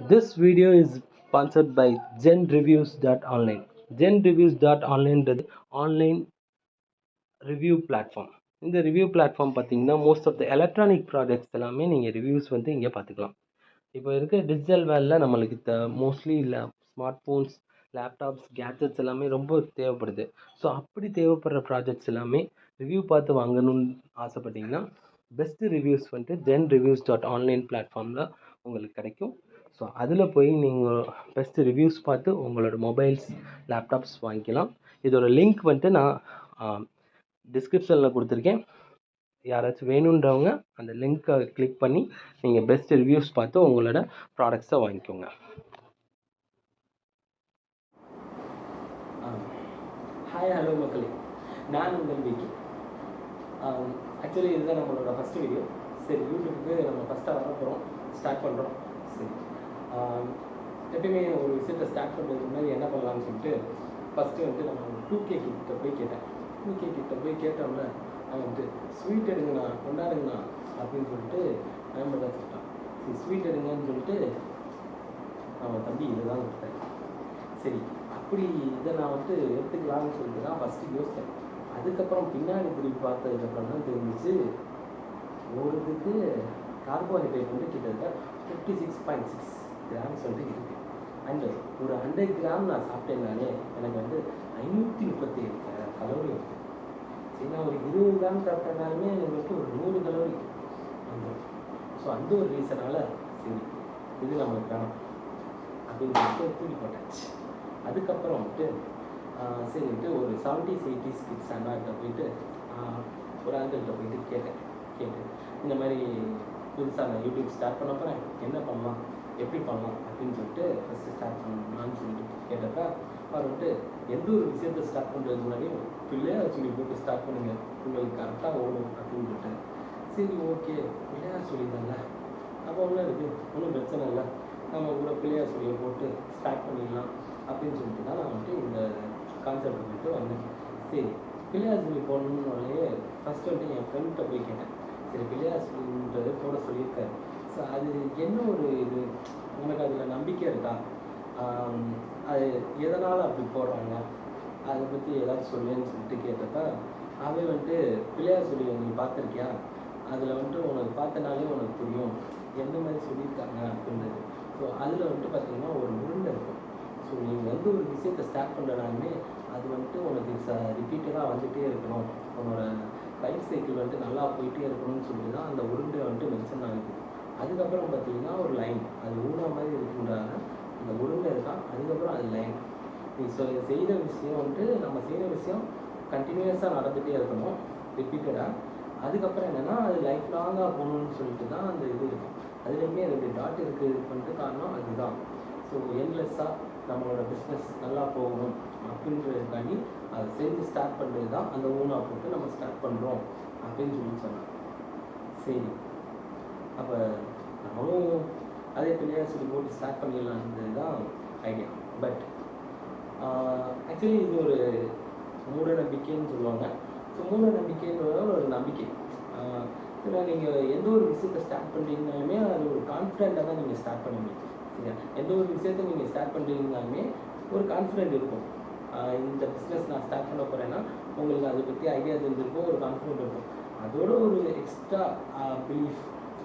This video is sponsored by GenReviews.online. GenReviews.online online review platform. இந்த review platform பார்த்தீங்கன்னா most of the electronic products எல்லாமே நீங்கள் reviews வந்து இங்கே பார்த்துக்கலாம். இப்போ இருக்க டிஜிட்டல் வேர்ல்டில் நம்மளுக்கு மோஸ்ட்லி இல்லை ஸ்மார்ட் ஃபோன்ஸ், லேப்டாப்ஸ், கேட்ஜெட்ஸ் எல்லாமே ரொம்ப தேவைப்படுது. ஸோ அப்படி தேவைப்படுற ப்ராஜெக்ட்ஸ் எல்லாமே ரிவ்யூ பார்த்து வாங்கணும்னு ஆசைப்பட்டீங்கன்னா பெஸ்ட்டு ரிவ்யூஸ் வந்துட்டு GenReviews.online பிளாட்ஃபார்மில் உங்களுக்கு கிடைக்கும். ஸோ அதில் போய் நீங்கள் பெஸ்ட்டு ரிவ்யூஸ் பார்த்து உங்களோட மொபைல்ஸ், லேப்டாப்ஸ் வாங்கிக்கலாம். இதோட லிங்க் வந்துட்டு நான் டிஸ்கிரிப்ஷனில் கொடுத்துருக்கேன். யாராச்சும் வேணுன்றவங்க அந்த லிங்க்கை கிளிக் பண்ணி நீங்கள் பெஸ்ட் ரிவ்யூஸ் பார்த்து உங்களோட ப்ராடக்ட்ஸை வாங்கிக்கோங்க. ஹாய், ஹலோ மக்களே, நான் உங்கள் விக்கி. ஆக்சுவலி இதுதான் நம்மளோட ஃபஸ்ட்டு வீடியோ. சரி, யூடியூப்புக்கு நம்ம ஃபஸ்ட்டாக வர போகிறோம், ஸ்டார்ட் பண்ணுறோம். சரி, எப்பயுமே ஒரு விஷயத்தை ஸ்டார்ட் பண்ணுறதுக்கு முன்னாடி என்ன பண்ணலாம்னு சொல்லிட்டு ஃபஸ்ட்டு வந்துட்டு நம்ம 2K கிட்ட போய் கேட்டேன். 2K கிட்ட போய் கேட்டோம்னா அவன் வந்துட்டு ஸ்வீட் எடுங்கண்ணா, கொண்டாடுங்கண்ணா அப்படின்னு சொல்லிட்டு நம்பர் தான் சொல்லிட்டான். சரி, ஸ்வீட் எடுங்கன்னு சொல்லிட்டு அவன் தம்பி இதை தான் கொடுத்தாரு. சரி, அப்படி இதை நான் வந்துட்டு எடுத்துக்கலாம்னு சொல்லிட்டு தான் ஃபஸ்ட்டு யோசித்தேன். அதுக்கப்புறம் பின்னாடி திரும்பி பார்த்ததுக்கப்புறம் தான் தெரிஞ்சிச்சு, ஒரு கார்போஹைட்ரேட் வந்து கிட்டத்தட்ட 56.6 கிராம்ஸ் வந்து இருக்குது. அண்டு ஒரு 100 கிராம் நான் சாப்பிட்டேன்னாலே எனக்கு வந்து 537 கலோரி வருது. சரி, நான் ஒரு 20 கிராம் சாப்பிட்டேனாலுமே எனக்கு வந்து ஒரு 100 கலோரி வந்துடும். ஸோ அந்த ஒரு ரீசனால் சரி இது நம்மளுக்கு வேணும் அப்படின்னு சொல்லிட்டு தூக்கி போட்டாச்சு. அதுக்கப்புறம் வந்துட்டு சரிட்டு ஒரு 70s 80s கிட்ஸ் அண்ணாக்கிட்ட போயிட்டு ஒரு ஆங்கிள்கிட்ட போயிட்டு கேட்டு இந்த மாதிரி புதுசாக நான் யூடியூப் ஸ்டார்ட் பண்ண போகிறேன், என்ன பண்ணலாம், எப்படி பண்ணலாம் அப்படின்னு சொல்லிட்டு ஃபஸ்ட்டு ஸ்டார்ட் பண்ணலான்னு சொல்லிட்டு கேட்டப்ப அவர் வந்துட்டு எந்த ஒரு விஷயத்தை ஸ்டார்ட் பண்ணுறதுக்கு முன்னாடியும் பிள்ளையார் சொல்லி போட்டு ஸ்டார்ட் பண்ணுங்க, உங்களுக்கு கரெக்டாக ஓடும் அப்படின்னு சொல்லிட்டு. சரி, ஓகே, பிள்ளையார் சொல்லி தானே, அப்போ ஒன்றும் இருக்குது, ஒன்றும் பிரச்சனை இல்லை, நம்ம கூட பிள்ளையார் சொல்லியை போட்டு ஸ்டார்ட் பண்ணிடலாம் அப்படின்னு சொல்லிட்டு தான் நான் வந்துட்டு இந்த கான்செப்ட் வந்துட்டு வந்தேன். சரி, பிள்ளையார் சொல்லி போடணுன்னாலே ஃபஸ்ட்டு வந்துட்டு என் ஃப்ரெண்ட்கிட்ட போய் கேட்டேன். சரி, பிள்ளையார் சொல்லின்றது போட சொல்லியிருக்காரு. ஸோ அது என்ன ஒரு இது, உனக்கு அதில் நம்பிக்கை இருக்கா, அது எதனால் அப்படி போடுறாங்க, அதை பற்றி ஏதாச்சும் சொல்லுன்னு சொல்லிட்டு கேட்டப்ப அவன் வந்துட்டு பிள்ளையார் சொல்லி நீ பார்த்துருக்கியா, அதில் வந்துட்டு உனக்கு பார்த்தனாலே உனக்கு புரியும் எந்த மாதிரி சொல்லியிருக்காங்க அப்படின்றது. ஸோ அதில் வந்துட்டு பார்த்திங்கன்னா ஒரு உருண்டை இருக்கும். ஸோ நீங்கள் வந்து ஒரு விஷயத்தை ஸ்டார்ட் பண்ணுறனாலுமே அது வந்துட்டு உனக்கு ரிப்பீட்டடாக வந்துகிட்டே இருக்கணும், உன்னோட லைஃப் சைக்கிள் வந்துட்டு நல்லா போயிட்டே இருக்கணும்னு சொல்லிட்டு தான் அந்த உருண்டை வந்துட்டு மென்ஷன் ஆகுது. அதுக்கப்புறம் பார்த்தீங்கன்னா ஒரு லைன், அது ஊனா மாதிரி இருக்குன்றாங்க, அந்த உருண்டை இருக்கான், அதுக்கப்புறம் அது லைன். நீ செய்கிற விஷயம் வந்துட்டு நம்ம செய்கிற விஷயம் கண்டினியூஸாக நடந்துகிட்டே இருக்கணும் ரிப்பீட்டடாக. அதுக்கப்புறம் என்னென்னா அது லைஃப் லாங்காக போகணுன்னு சொல்லிட்டு தான் அந்த இது இருக்கும். அதுலேயுமே 2 டாட் இருக்குது பண்ணிட்டு காரணம் அதுதான். ஸோ என்லெஸ்ஸாக நம்மளோட பிஸ்னஸ் நல்லா போகணும் அப்படின்றதுக்காண்டி அதை செஞ்சு ஸ்டார்ட் பண்ணுறது தான் அந்த ஊனா போட்டு நம்ம ஸ்டார்ட் பண்ணுறோம் அப்படின்னு சொல்லி சொன்னாங்க. சரி, அப்போ நம்மளும் அதே பிள்ளையார் சொல்லி போட்டு ஸ்டார்ட் பண்ணிடலான்றது தான் ஐடியா. பட் ஆக்சுவலி இது ஒரு மூட நம்பிக்கைன்னு சொல்லுவாங்க. ஸோ மூட நம்பிக்கைன்ற ஒரு நம்பிக்கை. ஏன்னா நீங்கள் எந்த ஒரு விஷயத்தை ஸ்டார்ட் பண்ணுறீங்கனாலுமே அது ஒரு கான்ஃபிடென்ட்டாக தான் நீங்கள் ஸ்டார்ட் பண்ணுவீங்க. சரியா, எந்த ஒரு விஷயத்தை நீங்கள் ஸ்டார்ட் பண்ணுறீங்கனாலுமே ஒரு கான்ஃபிடென்ட் இருக்கும். இந்த பிஸ்னஸ் நான் ஸ்டார்ட் பண்ண போகிறேன்னா உங்களுக்கு அதை பற்றி ஐடியா தெரிஞ்சிருக்கும், ஒரு கான்ஃபிடென்ட் இருக்கும். அதோட ஒரு எக்ஸ்ட்ரா பிலீஃப்,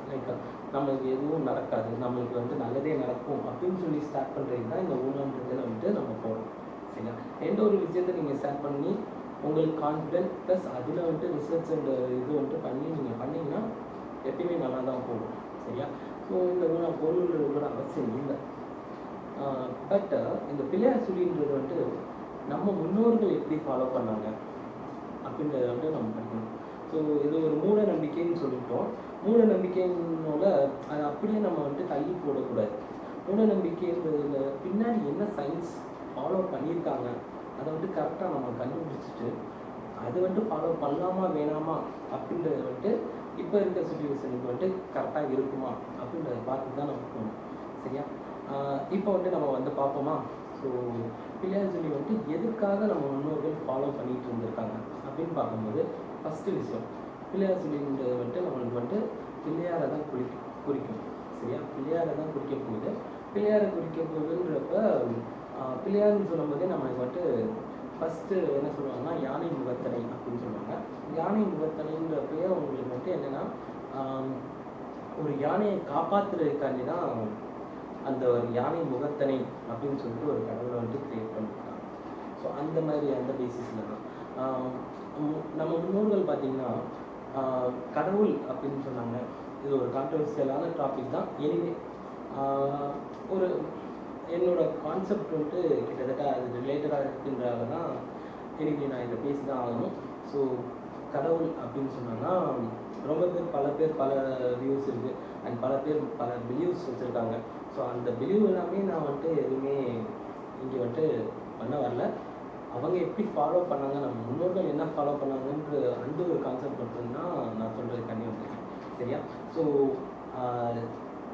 லைக் நம்மளுக்கு எதுவும் நடக்காது, நம்மளுக்கு வந்து நல்லதே நடக்கும் அப்படின்னு சொல்லி ஸ்டார்ட் பண்ணுறது தான் இந்த ஊனன்றதில் வந்துட்டு நம்ம போகிறோம். சரியா, எந்த ஒரு விஷயத்தை நீங்கள் ஸ்டார்ட் பண்ணி உங்களுக்கு கான்ஃபிடென்ட் ப்ளஸ் அதில் வந்துட்டு ரிசர்ச் அண்ட் இது வந்துட்டு பண்ணி நீங்கள் பண்ணிங்கன்னா எப்பயுமே நல்லா தான் போகும். சரியா, ஸோ இந்த ஊனா பொருள்ன்றது கூட அவசியம் இல்லை. பட் இந்த பிள்ளையார் சொல்லின்றது வந்துட்டு நம்ம முன்னோர்கள் எப்படி ஃபாலோ பண்ணாங்க அப்படின்றத வந்துட்டு நம்ம படிக்கணும். ஸோ இது ஒரு மூட நம்பிக்கைன்னு சொல்லிட்டோம். மூட நம்பிக்கைன்னோட அதை அப்படியே நம்ம வந்துட்டு தள்ளி போடக்கூடாது. மூட நம்பிக்கைன்றதுல பின்னாடி என்ன சயின்ஸ் ஃபாலோ பண்ணியிருக்காங்க அதை வந்துட்டு கரெக்டாக நம்ம கண்டுபிடிச்சிட்டு அது வந்துட்டு ஃபாலோ பண்ணலாமா வேணாமா அப்படின்றத வந்துட்டு இப்போ இருக்க சுச்சுவேஷனுக்கு வந்துட்டு கரெக்டாக இருக்குமா அப்படின்றத பார்த்து தான் நம்ம போகணும். சரியா, இப்போ வந்துட்டு நம்ம வந்து பார்ப்போமா. ஸோ பிள்ளையார் சொல்லி வந்துட்டு எதுக்காக நம்ம முன்னோர்கள் ஃபாலோ பண்ணிகிட்டு இருந்திருக்காங்க அப்படின்னு பார்க்கும்போது ஃபஸ்ட்டு விஷயம், பிள்ளையார் சொல்லின்றது வந்துட்டு நம்மளுக்கு வந்துட்டு பிள்ளையாரை தான் குறிக்கும். சரியா, பிள்ளையாரை தான் குறிக்கும் போது பிள்ளையாரை குறிக்க போகுதுன்றப்ப பிள்ளையார்னு சொல்லும்போதே நம்மளுக்கு வந்துட்டு ஃபஸ்ட்டு என்ன சொல்லுவாங்கன்னா யானை முகத்தனை அப்படின்னு சொல்லுவாங்க. யானை முகத்தனைன்றப்பயே உங்களுக்கு வந்துட்டு என்னென்னா ஒரு யானையை காப்பாற்றுறதுக்காண்டி தான் அந்த ஒரு யானை முகத்தனை அப்படின்னு சொல்லிட்டு ஒரு கடவுளை வந்துட்டு கிரியேட் பண்ணியிருக்காங்க. ஸோ அந்த மாதிரி அந்த பேசிஸில் தான் நம்ம முன்னோர்கள் பார்த்திங்கன்னா கடவுள் அப்படின்னு சொன்னாங்க. இது ஒரு கான்ட்ரவர்சியலான டாபிக் தான். எனிவே ஒரு என்னோட கான்செப்ட் வந்துட்டு கிட்டத்தட்ட அது ரிலேட்டடாக இருக்குன்றதால தான் எனக்கு நான் இதை பேசி தான் ஆகணும். ஸோ கடவுள் அப்படின்னு சொன்னாங்கன்னா ரொம்ப பேர் பல வியூஸ் இருக்குது அண்ட் பல பேர் பல பிலீவ்ஸ் வச்சுருக்காங்க. ஸோ அந்த பிலீவ் எல்லாமே நான் வந்துட்டு எதுவுமே இங்கே வந்துட்டு பண்ண வரல. அவங்க எப்படி ஃபாலோ பண்ணாங்க, நம்ம முன்னோர்கள் என்ன ஃபாலோ பண்ணாங்கன்ற அந்த ஒரு கான்செப்ட் மட்டும்தான் நான் சொல்கிறது கண்ணி வந்துருக்கேன். சரியா? ஸோ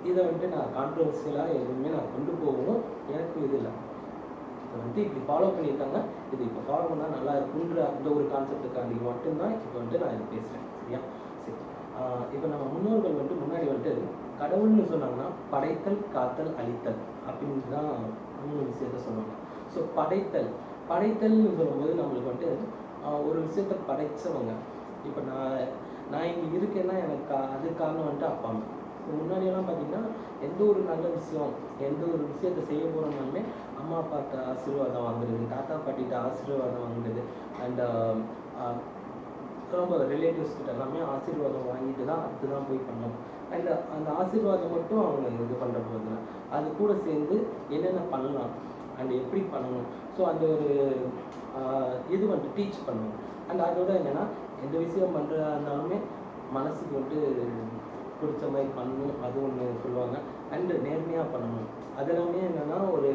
இதை வந்துட்டு நான் கான்ட்ரவர்சியலாக எதுவுமே நான் கொண்டு போகணும் எனக்கு இது இல்லை. இதை வந்துட்டு இப்படி ஃபாலோ பண்ணியிருக்காங்க, இது இப்போ ஃபாலோ பண்ணால் நல்லா இருக்குன்ற அந்த ஒரு கான்செப்டுக்காண்டி மட்டும்தான் இப்போ வந்துட்டு நான் இது பேசுகிறேன். சரியா? சரி. இப்போ நம்ம முன்னோர்கள் வந்துட்டு முன்னாடி வந்துட்டு கடவுள்னு சொன்னாங்கன்னா படைத்தல், காத்தல், அழித்தல் அப்படின்னு தான் 3 விஷயத்த சொன்னாங்க. ஸோ படைத்தல்னு சொல்லும்போது நம்மளுக்கு வந்துட்டு ஒரு விஷயத்த படைத்தவங்க. இப்போ நான் இங்கே இருக்கேன்னா எனக்கு அது காரணம் வந்துட்டு அப்பா அம்மா. முன்னாடியெல்லாம் பார்த்திங்கன்னா எந்த ஒரு நல்ல விஷயம், எந்த ஒரு விஷயத்தை செய்ய போகிறோம்னாலுமே அம்மா அப்பாட்ட ஆசீர்வாதம் வாங்குறது, தாத்தா பாட்டிகிட்ட ஆசீர்வாதம் வாங்குறது அண்ட் ரொம்ப ரிலேட்டிவ்ஸ் கிட்ட எல்லாமே ஆசீர்வாதம் வாங்கிட்டு தான் அதுதான் போய் பண்ணோம். அண்ட் அந்த ஆசீர்வாதம் மட்டும் அவங்க இது பண்ணுற போதில்லை, அது கூட சேர்ந்து என்னென்ன பண்ணலாம் அண்ட் எப்படி பண்ணணும். ஸோ அந்த ஒரு இது வந்துட்டு டீச் பண்ணணும். அண்ட் அதோட என்னென்னா எந்த விஷயம் பண்ணுறதா இருந்தாலுமே மனசுக்கு வந்துட்டு பிடிச்ச மாதிரி பண்ணணும், அது ஒன்று சொல்லுவாங்க. அண்டு நேர்மையாக பண்ணணும். அதெல்லாமே என்னென்னா ஒரு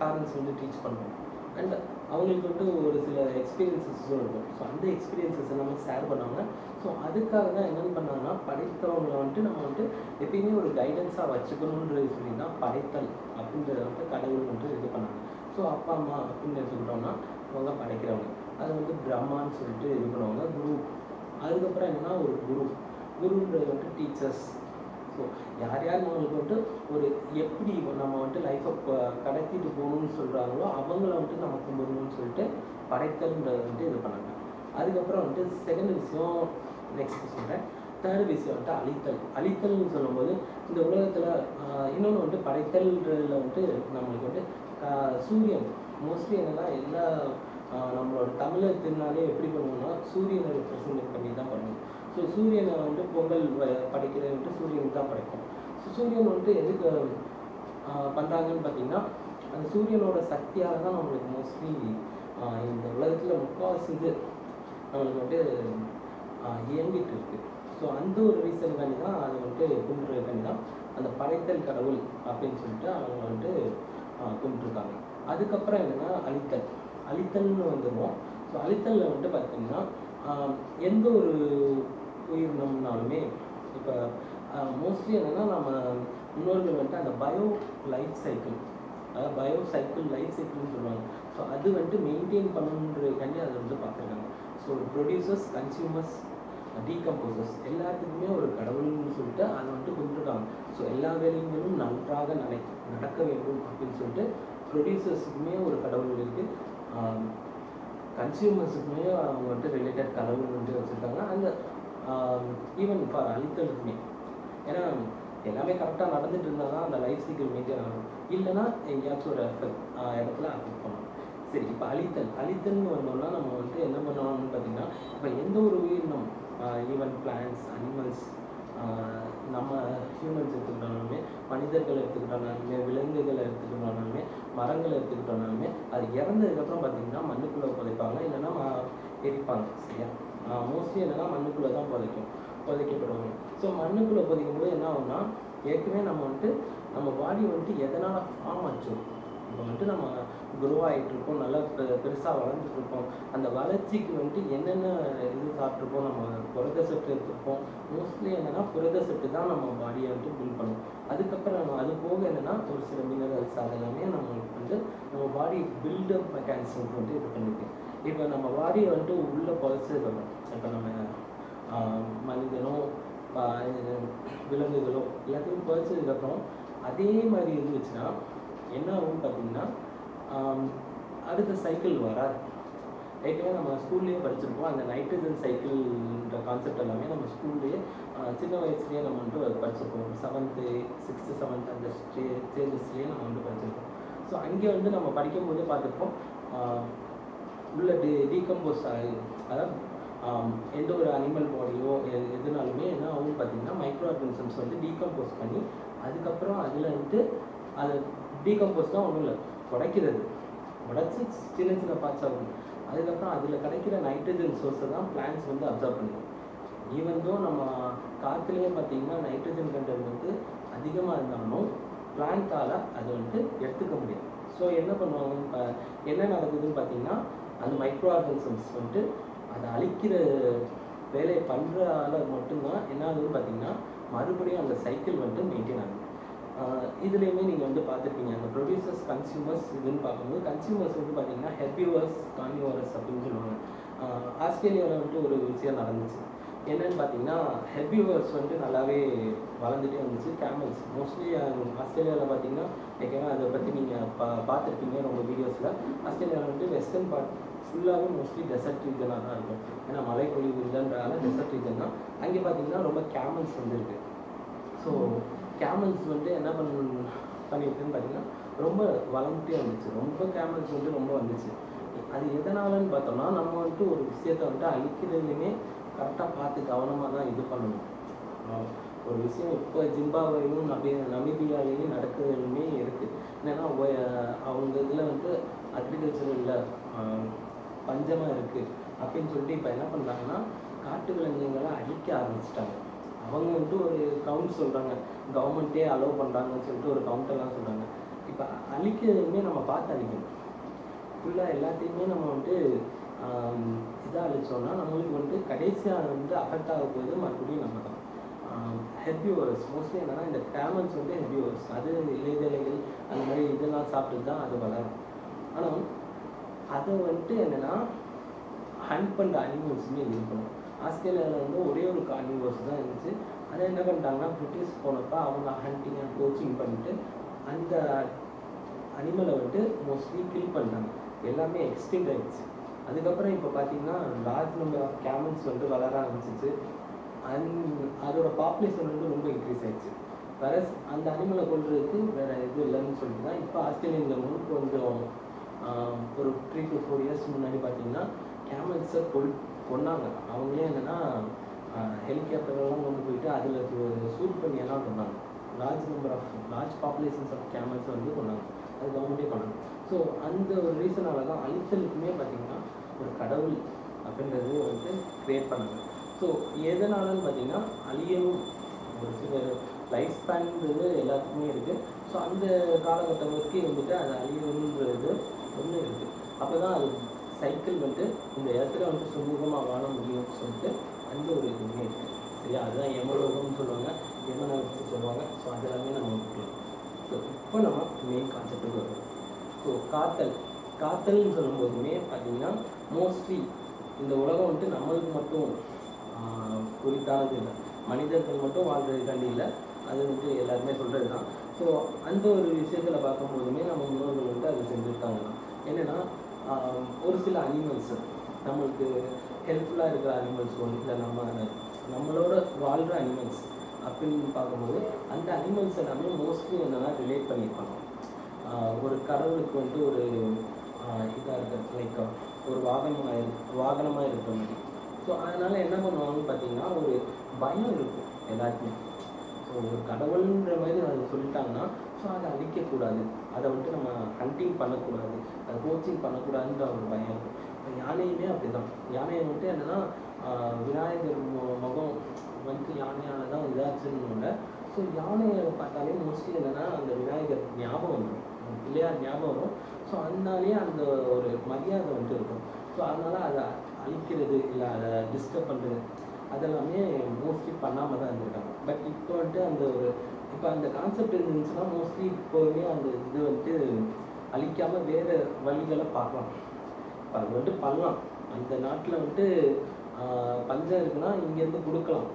பேரண்ட்ஸ் வந்து டீச் பண்ணுவோம். அண்ட் அவங்களுக்கு வந்துட்டு ஒரு சில எக்ஸ்பீரியன்ஸஸும் இருக்கும். ஸோ அந்த எக்ஸ்பீரியன்ஸஸ் எல்லாமே ஷேர் பண்ணுவாங்க. ஸோ அதுக்காக தான் என்னென்னு பண்ணாங்கன்னா படைத்தவங்களை வந்துட்டு நம்ம வந்துட்டு எப்பயுமே ஒரு கைடன்ஸாக வச்சுக்கணுன்றது சொல்லி தான் படைத்தல் அப்படின்றத வந்துட்டு கடவுள் வந்துட்டு இது பண்ணாங்க. ஸோ அப்பா அம்மா அப்படின்னு எடுத்துக்கிட்டோம்னா அவங்க படைக்கிறவங்க, அது வந்து பிரம்மான்னு சொல்லிட்டு இது பண்ணுவாங்க, குரு. அதுக்கப்புறம் என்னென்னா ஒரு குருன்றது வந்துட்டு டீச்சர்ஸ். ஸோ யார் நம்மளுக்கு வந்துட்டு ஒரு எப்படி நம்ம வந்துட்டு லைஃப்பை கடத்திட்டு போகணும்னு சொல்கிறாங்களோ அவங்கள வந்துட்டு நம்ம கும்பிடணும்னு சொல்லிட்டு படைத்தல்ன்றது வந்துட்டு இது பண்ணாங்க. அதுக்கப்புறம் வந்துட்டு செகண்ட் விஷயம் நெக்ஸ்ட் சொல்கிறேன். தேர்ட் விஷயம் வந்துட்டு அழித்தல்னு சொல்லும்போது இந்த உலகத்தில் இன்னொன்று வந்துட்டு படைத்தல்ன்றதில் வந்துட்டு நம்மளுக்கு வந்துட்டு சூரியன் மோஸ்ட்லி என்னென்னா எல்லா நம்மளோட தமிழர் திருநாளே எப்படி பண்ணுவோம்னா சூரியனை ரெப்ரசன்ட் பண்ணி தான் பண்ணுவோம். ஸோ சூரியனை வந்துட்டு பொங்கல் படைக்கிறது வந்துட்டு சூரியனுக்கு தான் படைக்கும். ஸோ சூரியன் வந்துட்டு எதுக்கு பண்ணுறாங்கன்னு பார்த்தீங்கன்னா அந்த சூரியனோட சக்தியாக தான் நம்மளுக்கு மோஸ்ட்லி இந்த உலகத்தில் முக்கால்வாசி இது நம்மளுக்கு வந்துட்டு இயங்கிட்டு இருக்குது. ஸோ அந்த ஒரு ரீசனுக்காண்டி தான் அதை வந்துட்டு கும்பிட்றதுக்காண்டி தான் அந்த படைத்தல் கடவுள் அப்படின்னு சொல்லிட்டு அவங்க வந்துட்டு கும்பிட்ருக்காங்க. அதுக்கப்புறம் என்னென்னா அழித்தல்னு வந்துடுவோம். ஸோ அழித்தலில் வந்துட்டு பார்த்திங்கன்னா எந்த ஒரு உயிரினம்னாலுமே இப்போ மோஸ்ட்லி என்னென்னா நம்ம முன்னோர்கள் வந்துட்டு அந்த லைஃப் சைக்கிள்னு சொல்லுவாங்க. ஸோ அது வந்துட்டு மெயின்டைன் பண்ணணுன்றதுக்காண்டி அதை வந்து பார்த்துருக்காங்க. ஸோ ப்ரொடியூசர்ஸ், கன்சியூமர்ஸ், டீகம்போசர்ஸ் எல்லாத்துக்குமே ஒரு கடவுள்னு சொல்லிட்டு அதை வந்துட்டு கொண்டுருக்காங்க. ஸோ எல்லா வேலைகளும் நன்றாக நடக்க வேண்டும் அப்படின்னு சொல்லிட்டு ப்ரொடியூசர்ஸுக்குமே ஒரு கடவுள் இருக்குது, கன்சியூமர்ஸுக்குமே அவங்க வந்துட்டு ரிலேட்டட் கடவுள் வந்துட்டு வச்சுருக்காங்க. அந்த ஈவன் ஃபார் அழித்தலுக்குமே. ஏன்னா எல்லாமே கரெக்டாக நடந்துட்டு இருந்தால் தான் அந்த லைஃப் சைக்கிள் மெயின்டைன் ஆகும். இல்லைன்னா எங்கேயாச்சும் ஒரு இடத்துல அஃபெக்ட் பண்ணணும். சரி, இப்போ அழித்தல்னு வந்தோம்னா நம்ம வந்துட்டு என்ன பண்ணணும்னு பார்த்தீங்கன்னா இப்போ எந்த ஒரு உயிரினம் ஈவன் பிளான்ஸ், அனிமல்ஸ், நம்ம ஹியூமன்ஸ் எடுத்துக்கிட்டோம்னாலுமே, மனிதர்கள் எடுத்துக்கிட்டோம்னாலுமே, விலங்குகளை எடுத்துக்கிட்டோம்னாலுமே, மரங்களை எடுத்துக்கிட்டோம்னாலுமே அது இறந்ததுக்கப்புறம் பார்த்திங்கன்னா மண்ணுக்குள்ளே புதைப்பாங்க, இல்லைன்னா எரிப்பாங்க. சரியா? மோஸ்ட்லி என்னென்னா மண்ணுக்குள்ளே தான் புதைக்கப்படுவாங்க. ஸோ மண்ணுக்குள்ளே புதைக்கும் போது என்ன ஆகும்னா ஏற்கனவே நம்ம வந்துட்டு நம்ம பாடி வந்துட்டு எதனால் ஃபார்ம் ஆச்சோம். இப்போ வந்துட்டு நம்ம குரோ ஆகிட்ருக்கோம், நல்லா பெருசாக வளர்ந்துட்டுருக்கோம். அந்த வளர்ச்சிக்கு வந்துட்டு என்னென்ன இது சாப்பிட்ருப்போம், நம்ம புரத சத்து எடுத்துருப்போம். மோஸ்ட்லி என்னென்னா புரத சத்து தான் நம்ம பாடியை வந்துட்டு பில்ட் பண்ணும். அதுக்கப்புறம் நம்ம அது போக என்னென்னா ஒரு சில மினரல்ஸ் அதெல்லாமே நம்மளுக்கு வந்து நம்ம பாடி பில்டப் மெக்கானிசம்க்கு வந்துட்டு இது பண்ணிருக்கு. இப்போ நம்ம பாடியை வந்துட்டு உள்ளே புதைச்சதுக்கப்புறம் இப்போ நம்ம மனிதனோ விலங்குகளோ எல்லாத்தையும் புதைச்சதுக்கப்புறம் அதே மாதிரி இருந்துச்சுன்னா என்ன ஆகும்னு பார்த்தீங்கன்னா அடுத்த சைக்கிள் வராது. ஏற்கனவே நம்ம ஸ்கூல்லேயே படிச்சிருப்போம். அந்த நைட்ரஜன் சைக்கிள்ன்ற கான்செப்ட் எல்லாமே நம்ம ஸ்கூல்லேயே சின்ன வயசுலேயே நம்ம வந்துட்டு படிச்சிருப்போம். 7th 6th 7th அந்த ஸ்டேஜஸ்லேயே நம்ம வந்து படிச்சிருப்போம். ஸோ அங்கே வந்து நம்ம படிக்கும்போது பார்த்துருப்போம் உள்ள டீகம்போஸ் ஆகி, அதாவது எந்த ஒரு அனிமல் பாடியோ எதுனாலுமே என்ன ஆகும்னு பார்த்தீங்கன்னா மைக்ரோ ஆர்கானிசம்ஸ் வந்து டீகம்போஸ் பண்ணி அதுக்கப்புறம் அதில் வந்துட்டு அதை டீகம்போஸ்னால் ஒன்றும் இல்லை, உடைக்கிறது, உடைச்சி சின்ன சின்ன பார்ட்ஸ் ஆகும். அதுக்கப்புறம் அதில் கிடைக்கிற நைட்ரஜன் சோர்ஸை தான் பிளான்ட்ஸ் வந்து அப்சர்வ் பண்ணிடும். ஈவன் தோ நம்ம காற்றுலேயே பார்த்தீங்கன்னா நைட்ரஜன் கண்டென்ட் வந்து அதிகமாக இருந்தாலும் பிளான்ட்டால் அதை வந்துட்டு எடுத்துக்க முடியாது. ஸோ என்ன பண்ணுவாங்க, என்ன நடக்குதுன்னு பார்த்தீங்கன்னா அந்த மைக்ரோ ஆர்கானிசம்ஸ் வந்துட்டு அதை அழிக்கிற வேலையை பண்ணுறதால மட்டும்தான் என்ன ஆகுதுன்னு பார்த்தீங்கன்னா மறுபடியும் அந்த சைக்கிள் வந்துட்டு மெயின்டைன் ஆகுது. இதுலேயுமே நீங்கள் வந்து பார்த்துருப்பீங்க, அந்த ப்ரொடியூசர்ஸ் கன்சியூமர்ஸ் இதுன்னு பார்க்கும்போது கன்சியூமர்ஸ் வந்து பார்த்தீங்கன்னா ஹெர்பிவர்ஸ் கார்னிவரஸ் அப்படின்னு சொல்லுவாங்க. ஆஸ்திரேலியாவில் வந்துட்டு ஒரு விஷயம் நடந்துச்சு. என்னன்னு பார்த்தீங்கன்னா ஹெர்பிவர்ஸ் வந்துட்டு நல்லாவே வளர்ந்துட்டே வந்துச்சு. கேமல்ஸ் மோஸ்ட்லி ஆஸ்திரேலியாவில் பார்த்தீங்கன்னா ஏற்கனவே அதை பற்றி நீங்கள் பார்த்துருப்பீங்க ரொம்ப வீடியோஸில். ஆஸ்திரேலியாவில் வந்துட்டு வெஸ்டர்ன் பார்ட் ஃபுல்லாகவே மோஸ்ட்லி டெசர்ட் ரீஜனாக தான் இருக்கும். ஏன்னா மழை பொழிவு இல்லைன்றதால டெசர்ட் ரீஜன் தான். அங்கே பார்த்தீங்கன்னா ரொம்ப கேமல்ஸ் வந்து இருக்குது. ஸோ கேமல்ஸ் வந்து என்ன பண்ணியிருக்குன்னு பார்த்தீங்கன்னா ரொம்ப வளர்ந்துட்டே வந்துச்சு. ரொம்ப கேமல்ஸ் வந்து ரொம்ப வந்துச்சு. அது எதனாலன்னு பார்த்தோம்னா நம்ம வந்துட்டு ஒரு விஷயத்தை வந்துட்டு அழிக்கிறதுலையுமே கரெக்டாக பார்த்து கவனமாக தான் இது பண்ணணும். ஒரு விஷயம் இப்போ ஜிம்பாப்வேயும் நமீபியாவிலையும் நடக்கிறதுலையுமே இருக்குது. என்னென்னா அவங்க இதில் வந்து அக்ரிகல்ச்சரில் பஞ்சமாக இருக்குது அப்படின்னு சொல்லிட்டு இப்போ என்ன பண்ணுறாங்கன்னா காட்டு விலங்குகளை அழிக்க ஆரம்பிச்சிட்டாங்க. அவங்க வந்துட்டு ஒரு கவுண்ட் சொல்கிறாங்க, கவர்மெண்ட்டே அலோவ் பண்ணுறாங்கன்னு சொல்லிட்டு ஒரு கவுண்டெல்லாம் சொல்கிறாங்க. இப்போ அழிக்கிறதுமே நம்ம பார்த்து அழிக்கணும். ஃபுல்லாக எல்லாத்தையுமே நம்ம வந்துட்டு இதாக அழிச்சோன்னா நம்மளுக்கு வந்துட்டு கடைசியாக வந்து அஃபெக்ட் ஆக போகுது மறுபடியும் நம்ம தான். ஹெர்பிவரஸ் மோஸ்ட்லி என்னென்னா இந்த கேமல்ஸ் வந்து ஹெர்பிவரஸ், அது இலைதலைகள் அந்த மாதிரி இதெல்லாம் சாப்பிட்டு தான் அது வளரும். ஆனால் அதை வந்துட்டு என்னென்னா ஹண்ட் பண்ணுற அனிமல்ஸுமே இருக்கணும். ஆஸ்திரேலியாவில் வந்து ஒரே ஒரு கார்னிவர்ஸ் தான் இருந்துச்சு. அதை என்ன பண்ணிட்டாங்கன்னா பிரிட்டிஷ் போனப்போ அவங்க ஹண்டிங் அண்ட் கோச்சிங் பண்ணிட்டு அந்த அனிமலை வந்துட்டு மோஸ்ட்லி கில் பண்ணிட்டாங்க. எல்லாமே எக்ஸ்டிங்ட் ஆகிடுச்சு. அதுக்கப்புறம் இப்போ பார்த்தீங்கன்னா லார்ஜ் நம்பர் ஆஃப் கேமல்ஸ் வந்து வளர ஆரம்பிச்சிச்சு. அதோட பாப்புலேஷன் வந்து ரொம்ப இன்க்ரீஸ் ஆகிடுச்சு. வேற அந்த அனிமலை கொள்றதுக்கு வேறு இது இல்லைன்னு சொல்லிட்டு தான் இப்போ ஆஸ்திரேலியன் கவர்மெண்ட் கொஞ்சம் ஒரு 3 to 4 years முன்னாடி பார்த்தீங்கன்னா கேமல்ஸை கொன்னாங்க. அவங்களே என்னென்னா ஹெலிகாப்டர்லாம் கொண்டு போயிட்டு அதில் ஷூட் பண்ணி எல்லாம் கொண்டாங்க. லார்ஜ் பாப்புலேஷன்ஸ் ஆஃப் கேமல்ஸை வந்து கொண்டாங்க. அது கவர்மெண்ட்டே கொண்டாங்க. ஸோ அந்த ஒரு ரீசனால தான் அழித்தலுக்குமே பார்த்திங்கன்னா ஒரு கடவுள் அப்படின்றது வந்து க்ரியேட் பண்ணாங்க. ஸோ எதனாலன்னு பார்த்தீங்கன்னா அழியணும், ஒரு சில லைஃப் ஸ்பேன்ன்றது எல்லாத்துக்குமே இருக்குது. ஸோ அந்த காலகட்டம் வரைக்கும் வந்துட்டு அது அழியணுன்றது ஒன்று இருக்குது. அப்போ தான் அது சைக்கிள் வந்துட்டு இந்த இடத்துல வந்துட்டு சுமூகமாக வாழ முடியும்னு சொல்லிட்டு அந்த ஒரு இதுவுமே இருக்குது. சரியா, அதுதான் யமலோகம்னு சொல்லுவாங்க, யமனர்ஸ்ன்னு சொல்லுவாங்க. ஸோ அதெல்லாமே நம்ம விட்டுலாம். ஸோ இப்போ நம்ம மெயின் கான்செப்ட்டுக்கு வரும். ஸோ காத்தல்னு சொல்லும்போதுமே பார்த்தீங்கன்னா மோஸ்ட்லி இந்த உலகம் வந்துட்டு நம்மளுக்கு மட்டும் குறித்தானது இல்லை, மனிதர்கள் மட்டும் வாழ்றதுக்காண்டி இல்லை, அது வந்துட்டு எல்லாருமே சொல்கிறது தான். ஸோ அந்த ஒரு விஷயத்தில் பார்க்கும்போதுமே நம்ம முன்னோர்கள் வந்துட்டு அது செஞ்சுருக்காங்க தான். என்னென்னா ஒரு சில அனிமல்ஸ் நம்மளுக்கு ஹெல்ப்ஃபுல்லாக இருக்கிற அனிமல்ஸ் ஒன்று இல்லை, நம்மளோட வாழ்கிற அனிமல்ஸ் அப்படின்னு பார்க்கும்போது அந்த அனிமல்ஸ் எல்லாமே மோஸ்ட்லி என்னென்னா ரிலேட் பண்ணியிருப்பாங்க. ஒரு கடவுளுக்கு வந்து ஒரு இதாக இருக்குது, லைக் ஒரு வாகனமாக இருக்கிற மாதிரி. ஸோ அதனால் என்ன பண்ணுவாங்கன்னு பார்த்தீங்கன்னா ஒரு பயம் இருக்கும் எல்லாருக்குமே. ஸோ ஒரு கடவுள்ன்ற மாதிரி அதை சொல்லிட்டாங்கன்னா ஸோ அதை அழிக்கக்கூடாது, அதை வந்துட்டு நம்ம ஹண்டிங் பண்ணக்கூடாது, அதை கோச்சிங் பண்ணக்கூடாதுன்ற ஒரு பயம் இருக்கும். இப்போ யானையுமே அப்படி தான். யானையை வந்துட்டு என்னென்னா விநாயகர் முகம் வந்து யானையால் தான் இதாச்சுன்னு. ஸோ யானையை பார்த்தாலே மோஸ்ட்லி என்னென்னா அந்த விநாயகர் ஞாபகம் வந்துடும், பிள்ளையார் ஞாபகம் வரும். ஸோ அதனாலேயே அந்த ஒரு மரியாதை வந்துட்டு இருக்கும். ஸோ அதனால் அதை அழிக்கிறது இல்லை அதை டிஸ்டர்ப் பண்ணுறது அதெல்லாமே மோஸ்ட்லி பண்ணாமல் தான் இருந்திருக்காங்க. பட் இப்போ வந்துட்டு அந்த ஒரு இப்போ அந்த கான்செப்ட் இருந்துச்சுன்னா மோஸ்ட்லி இப்போவே அந்த இது வந்துட்டு அழிக்காமல் வேறு வழிகளை பார்க்கலாம். இப்போ அது வந்துட்டு பண்ணலாம். அந்த நாட்டில் வந்துட்டு பஞ்சம் இருக்குன்னா இங்கேருந்து கொடுக்கலாம்.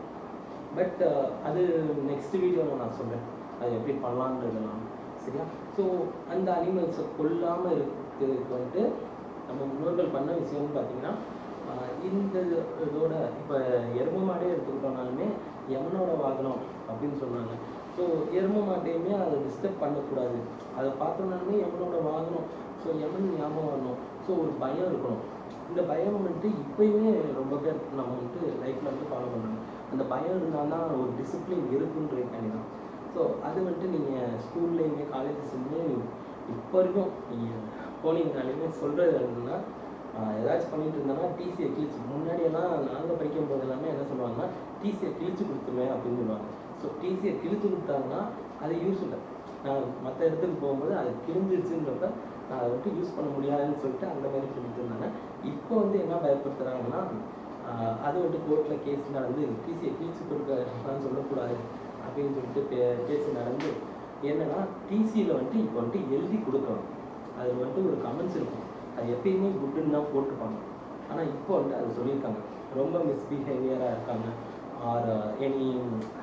பட் அது நெக்ஸ்ட் வீடியோவில் நான் சொல்கிறேன். அது எப்படி பண்ணலான்றதெல்லாம். சரியா? ஸோ அந்த அனிமல்ஸை கொல்லாமல் இருக்கிறதுக்கு வந்துட்டு நம்ம முன்னோர்கள் பண்ண விஷயம்னு பார்த்தீங்கன்னா இந்த இதோட இப்போ எருமை மாடே எடுத்துக்கிட்டோம்னாலுமே யமனோட வாகனம் அப்படின்னு சொன்னாங்க. ஸோ எருமை மாட்டையுமே அதை டிஸ்டர்ப் பண்ணக்கூடாது, அதை பார்த்தோம்னாலுமே யமனோட வாகனம். ஸோ யமன் ஞாபகம் வரணும். ஸோ ஒரு பயம் இருக்கணும். இந்த பயம் வந்துட்டு இப்போயுமே ரொம்ப பேர் நம்ம வந்துட்டு லைஃப்பில் வந்து ஃபாலோ பண்ணுறாங்க. அந்த பயம் இருந்தால் தான் ஒரு டிசிப்ளின் இருக்குன்றதுக்காண்டி தான். ஸோ அது வந்துட்டு நீங்கள் ஸ்கூல்லையுமே காலேஜஸ்லையுமே இப்போ வரைக்கும் நீங்கள் போனீங்கனாலுமே சொல்கிறது என்னன்னா, ஏதாச்சும் பண்ணிட்டு இருந்தோன்னா டிசியை கிழிச்சு, முன்னாடியெல்லாம் நாங்கள் படிக்கும் போது எல்லாமே என்ன சொல்லுவாங்கன்னா டிசியை கிழிச்சு கொடுத்துருவேன் அப்படின்னு சொல்லுவாங்க. ஸோ டிசியை கிழிச்சு கொடுத்தாங்கன்னா அது யூஸ் இல்லை. நான் மற்ற இடத்துக்கு போகும்போது அது கிழிஞ்சிருச்சுன்றப்ப நான் அதை வந்துட்டு யூஸ் பண்ண முடியாதுன்னு சொல்லிட்டு அந்த மாதிரி சொல்லிட்டு இருந்தாங்க. இப்போ வந்து என்ன பயப்படுத்துகிறாங்கன்னா அது வந்துட்டு கோர்ட்டில் கேஸ் நடந்து டிசியை கிழிச்சு கொடுக்க சொல்லக்கூடாது அப்படின்னு சொல்லிட்டு பேசி நடந்து என்னன்னா டிசியில் வந்துட்டு இப்போ வந்துட்டு எழுதி கொடுக்கணும். அதில் வந்துட்டு ஒரு கமெண்ட்ஸ் இருக்கும், அது எப்பயுமே குட்டுன்னு தான் போட்டுப்பாங்க. ஆனால் இப்போ வந்துட்டு அது சொல்லியிருக்காங்க, ரொம்ப மிஸ்பிஹேவியராக இருக்காங்க ஆர் எனி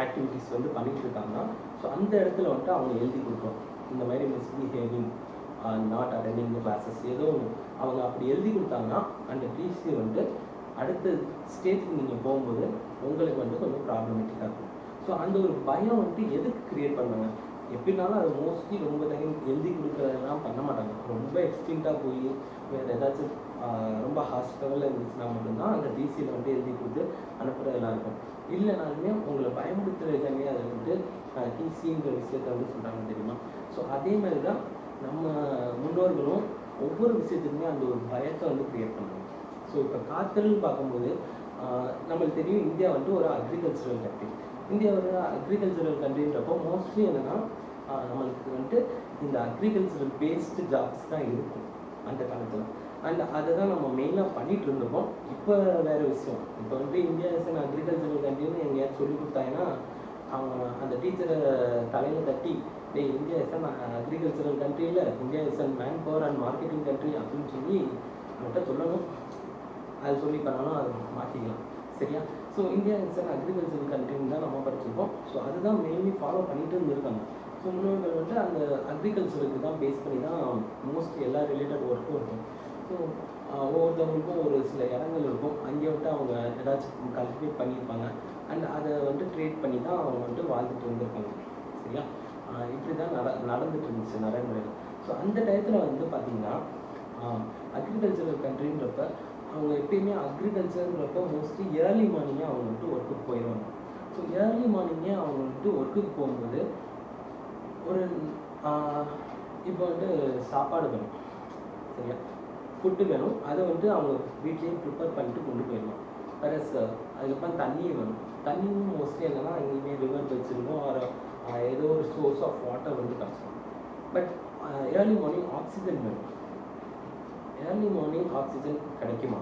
ஆக்டிவிட்டீஸ் வந்து பண்ணிகிட்டு இருக்காங்கன்னா ஸோ அந்த இடத்துல வந்துட்டு அவங்க எழுதி கொடுக்கணும், இந்த மாதிரி misbehaving not attending the classes ஏதோ ஒன்று அவங்க அப்படி எழுதி கொடுத்தாங்கன்னா அந்த டிசி வந்துட்டு அடுத்த ஸ்டேஜுக்கு நீங்கள் போகும்போது உங்களுக்கு வந்துட்டு கொஞ்சம் ப்ராப்ளமேட்டிக்காக இருக்கும். ஸோ அந்த ஒரு பயம் வந்துட்டு எதுக்கு க்ரியேட் பண்ணாங்க? எப்படினாலும் அது மோஸ்ட்லி ரொம்ப டைம் எழுதி கொடுக்குறதெல்லாம் பண்ண மாட்டாங்க. ரொம்ப எக்ஸ்ட்ரீம்டாக போய் வேறு ஏதாச்சும் ரொம்ப ஹாஸ்பிட்டலில் இருந்துச்சுன்னா மட்டும்தான் அந்த டிசியில் வந்துட்டு எழுதி கொடுத்து அனுப்புகிறதெல்லாம் இருக்கும். இல்லைனாலுமே உங்களை பயன்படுத்துறதுக்காங்கே அதை வந்துட்டு டிசின்ற விஷயத்த வந்து சொல்கிறாங்க தெரியுமா? ஸோ அதே மாதிரி தான் நம்ம முன்னோர்களும் ஒவ்வொரு விஷயத்துக்குமே அந்த ஒரு பயத்தை வந்து க்ரியேட் பண்ணுவாங்க. ஸோ இப்போ காத்தல்னு பார்க்கும்போது நம்மளுக்கு தெரியும் இந்தியா வந்துட்டு ஒரு அக்ரிகல்ச்சரல் கண்ட்ரி. இந்தியா ஒரு அக்ரிகல்ச்சரல் கண்ட்ரின்றப்போ மோஸ்ட்லி என்னென்னா நம்மளுக்கு வந்துட்டு இந்த அக்ரிகல்ச்சரல் பேஸ்டு ஜாப்ஸ் தான் இருக்கும் அந்த காலத்தில். அண்ட் அதை தான் நம்ம மெயினாக பண்ணிகிட்டு இருந்திருப்போம். இப்போ வேறு விஷயம், இப்போ வந்து இந்தியா இஸ் அன் அக்ரிகல்ச்சரல் கண்ட்ரின்னு எங்கேயாவது சொல்லி கொடுத்தாங்கன்னா அவங்க அந்த டீச்சரை தலையில் தட்டி India is an agricultural country இல்லை, India is an man power and marketing country அப்படின்னு சொல்லி அவங்கள்ட்ட சொல்லணும். அது சொல்லி பண்ணாலும் அதை மாற்றிக்கலாம். சரியா? So India is an agricultural கண்ட்ரின்னு தான் நம்ம படிச்சிருக்கோம். ஸோ அதுதான் மெயின்லி ஃபாலோ பண்ணிட்டு இருந்திருக்காங்க. ஸோ முன்னோர்கள் வந்து அந்த அக்ரிகல்ச்சருக்கு தான் பேஸ் பண்ணி தான் மோஸ்ட்லி எல்லா ரிலேட்டட் ஒர்க்கும் இருக்கும். ஸோ ஒவ்வொருத்தவங்களுக்கும் ஒரு சில இடங்கள் இருக்கும், அங்கே விட்டு அவங்க ஏதாச்சும் கல்டிவேட் பண்ணியிருப்பாங்க அண்ட் அதை வந்துட்டு ட்ரேட் பண்ணி தான் அவங்க வந்துட்டு வாழ்ந்துட்டு இருந்திருக்காங்க. சரியா? இப்படி தான் நடந்துட்டு இருந்துச்சு நடைமுறையில். ஸோ அந்த டயத்தில் வந்து பார்த்திங்கன்னா அக்ரிகல்ச்சரல் கண்ட்ரின்றப்ப அவங்க எப்பயுமே அக்ரிகல்ச்சர்ன்றப்போ மோஸ்ட்லி ஏர்லி மார்னிங்கே அவங்க வந்துட்டு ஒர்க்குக்கு போயிடுவாங்க. ஸோ ஏர்லி மார்னிங்கே அவங்க வந்துட்டு ஒர்க்குக்கு போகும்போது ஒரு இப்போ வந்து சாப்பாடு வேணும், சரியா, ஃபுட்டு வேணும், அதை வந்துட்டு அவங்க வீட்லேயே ப்ரிப்பேர் பண்ணிட்டு கொண்டு போயிடலாம். வேறு அதுக்கப்புறம் தண்ணியும் வேணும். தண்ணியும் மோஸ்ட்லி என்னென்னா எங்கேயுமே ரிவர் வச்சுருக்கோம் ஒரு ஏதோ ஒரு சோர்ஸ் ஆஃப் வாட்டர் வந்து கிடச்சிடும். பட் ஏர்லி மார்னிங் ஆக்சிஜன் வேணும். ஏர்லி மார்னிங் ஆக்சிஜன் கிடைக்குமா?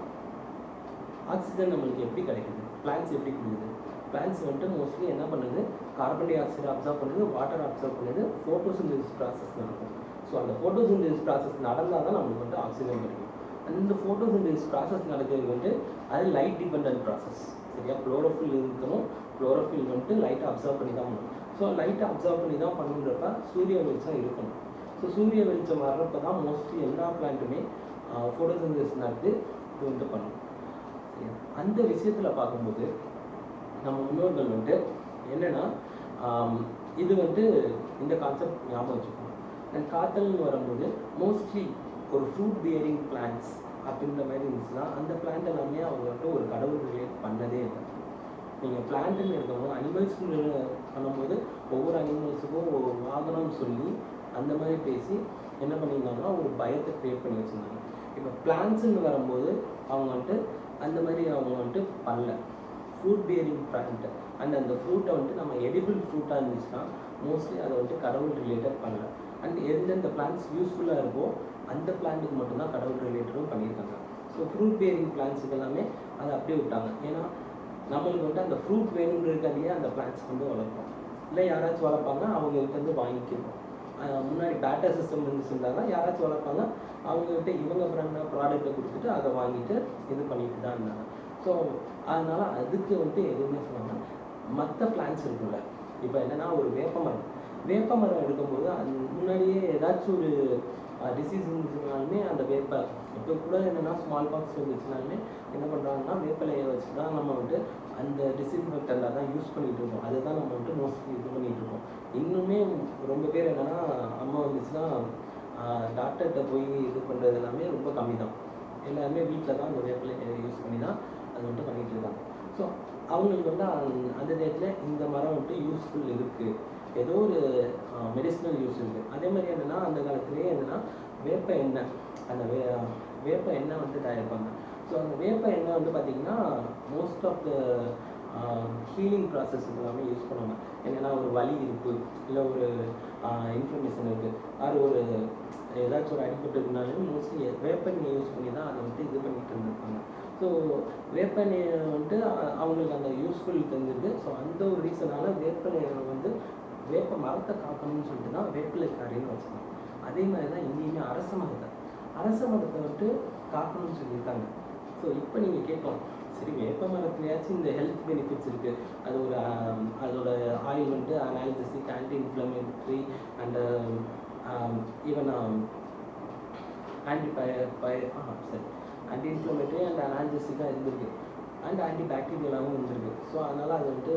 ஆக்சிஜன் நம்மளுக்கு எப்படி கிடைக்குது? பிளான்ஸ் எப்படி கொடுக்குது? பிளான்ஸ் வந்துட்டு மோஸ்ட்லி என்ன பண்ணுது, கார்பன் டை ஆக்சைடு அப்சர்வ் பண்ணுது, வாட்டர் அப்சர்வ் பண்ணுது, ஃபோட்டோசிந்தசிஸ் ப்ராசஸ் நடக்கும். ஸோ அந்த ஃபோட்டோசிந்தசிஸ் ப்ராசஸ் நடந்தால் தான் நம்மளுக்கு வந்து ஆக்சிஜன் கிடைக்கும். அந்த ஃபோட்டோசிந்தசிஸ் ப்ராசஸ் நடக்கிறது வந்துட்டு அது லைட் டிபெண்ட் ப்ராசஸ். சரியா? குளோரோஃபில் இருக்கணும், குளோரோஃபில் வந்துட்டு லைட்டை அப்சர்வ் பண்ணி தான் பண்ணணும். ஸோ லைட்டை அப்சர்வ் பண்ணி தான் பண்ணுன்றப்ப சூரிய வெளிச்சம் இருக்கணும். ஸோ சூரிய வெளிச்சம் வர்றப்ப தான் மோஸ்ட்லி எல்லா பிளான்ட்டுமே ஃபோட்டோசிந்தசிஸ் நடத்தி இது வந்துட்டு பண்ணணும். அந்த விஷயத்தில் பார்க்கும்போது நம்ம முன்னோர்கள் வந்துட்டு என்னென்னா இது வந்து இந்த கான்செப்ட் ஞாபகம் வச்சுக்கணும். அண்ட் காத்தல்னு வரும்போது மோஸ்ட்லி ஒரு ஃப்ரூட் பியரிங் பிளான்ட்ஸ் அப்படின்ற மாதிரி இருந்துச்சுன்னா அந்த பிளான்ட் எல்லாமே அவங்க வந்துட்டு ஒரு கடவுள் ரிலேட் பண்ணதே இல்லை. நீங்கள் பிளான்ட்டுன்னு இருக்கும்போது அனிமல்ஸ்ன்னு பண்ணும்போது ஒவ்வொரு அனிமல்ஸுக்கும் ஒரு வாகனம்னு சொல்லி அந்த மாதிரி பேசி என்ன பண்ணியிருந்தாங்கன்னா ஒரு பயத்தை க்ரியேட் பண்ணி வச்சுருந்தாங்க. இப்போ பிளான்ட்ஸுன்னு வரும்போது அவங்க வந்துட்டு அந்த மாதிரி அவங்க வந்துட்டு பண்ணல. ஃப்ரூட் பியரிங் பிளான்ட் அண்ட் அந்த ஃப்ரூட்டை வந்துட்டு நம்ம எடிபிள் ஃப்ரூட்டாக இருந்துச்சுன்னா மோஸ்ட்லி அதை வந்துட்டு கடவுள் ரிலேட்டட் பண்ணல. அண்ட் எந்தெந்த பிளான்ட்ஸ் யூஸ்ஃபுல்லாக இருக்கோ அந்த பிளான்ட்டுக்கு மட்டும்தான் கடவுள் ரிலேட்டடும் பண்ணியிருக்காங்க. ஸோ ஃப்ரூட் பியரிங் பிளான்ட்ஸுக்கு எல்லாமே அதை அப்படியே விட்டாங்க. ஏன்னா நம்மளுக்கு வந்துட்டு அந்த ஃப்ரூட் வேணுன்றதுக்காண்டியே அந்த பிளான்ட்ஸ் வந்து வளர்ப்போம், இல்லை யாராச்சும் வளர்ப்பாங்க அவங்ககிட்ட வந்து வாங்கிக்கிறோம். முன்னாடி பேட்டர் சிஸ்டம் இருந்துச்சுருந்தாங்க, யாராச்சும் வளர்ப்பாங்க அவங்ககிட்ட இவங்க ப்ராடக்ட்டை கொடுத்துட்டு அதை வாங்கிட்டு இது பண்ணிட்டு தான் இருந்தாங்க. ஸோ அதனால் அதுக்கு வந்துட்டு எதுவுமே சொன்னாங்க. மற்ற பிளான்ட்ஸ் இருக்குல்ல, இப்போ என்னென்னா ஒரு வேப்பமரம், வேப்ப மரம் எடுக்கும்போது அது முன்னாடியே ஏதாச்சும் ஒரு டிசீஸ் இருந்துச்சுனாலுமே அந்த வேப்பை இப்போ கூட என்னென்னா ஸ்மால் பாக்ஸ் வந்துச்சுனாலுமே என்ன பண்ணுறாங்கன்னா வேப்பிலையை வச்சு தான் நம்ம வந்துட்டு அந்த டிஸ்இன்ஃபெக்டண்டாக தான் யூஸ் பண்ணிகிட்டு இருக்கோம். அதை தான் நம்ம வந்துட்டு மோஸ்ட்லி இது பண்ணிகிட்டு இருக்கோம். இன்னுமே ரொம்ப பேர் என்னென்னா அம்மா வந்துச்சுன்னா டாக்டர்கிட்ட போய் இது பண்ணுறது எல்லாமே ரொம்ப கம்மி தான். எல்லாருமே வீட்டில் தான் அந்த வேப்பிலையை யூஸ் பண்ணி தான் அது வந்துட்டு பண்ணிகிட்டு இருக்காங்க. ஸோ அவங்களுக்கு வந்து அந்த நேரத்தில் இந்த மரம் வந்துட்டு யூஸ்ஃபுல் இருக்குது, ஏதோ ஒரு மெடிசினல் யூஸ் இருக்குது. அதே மாதிரி என்னென்னா அந்த காலத்துலேயே என்னென்னா வேப்ப எண்ணெய், அந்த வேப்ப எண்ணெய் வந்து தயாரிப்பாங்க. ஸோ அந்த வேப்ப எண்ணெய் வந்து பார்த்திங்கன்னா most of the healing process எல்லாமே யூஸ் பண்ணுவாங்க. என்னென்னா ஒரு வலி இருக்குது, இல்லை ஒரு இன்ஃப்ளமேஷன் இருக்குது, அது ஒரு ஏதாச்சும் ஒரு அடிப்பட்டு இருந்தாலும் மோஸ்ட்லி வேப்பெண்ணெய் யூஸ் பண்ணி தான் அதை வந்து இது பண்ணிகிட்டு இருந்திருப்பாங்க. ஸோ வேப்பெண்ணெய் வந்துட்டு அவங்களுக்கு அந்த யூஸ்ஃபுல் தெரிஞ்சிருக்கு. ஸோ அந்த ஒரு ரீசனால் வேப்பெண்ணெய் வந்து வேப்ப மரத்தை காக்கணும்னு சொல்லிட்டு தான் வேப்பிலைக்காரின்னு வச்சுக்கணும். அதே மாதிரி தான் இங்கேயுமே அரச மரத்தை வந்துட்டு காக்கணும்னு சொல்லியிருக்காங்க. ஸோ இப்போ நீங்கள் கேட்கலாம், சரி வேப்ப மரத்துலையாச்சும் இந்த ஹெல்த் பெனிஃபிட்ஸ் இருக்குது, அது ஒரு அதோட ஆயில் வந்துட்டு analgesic, anti inflammatory and even anti inflammatory and அனால்ஜெசிக்காக இருந்திருக்கு, அண்ட் ஆன்டி பாக்டீரியலாகவும் இருந்திருக்கு. ஸோ அதனால் அதை வந்துட்டு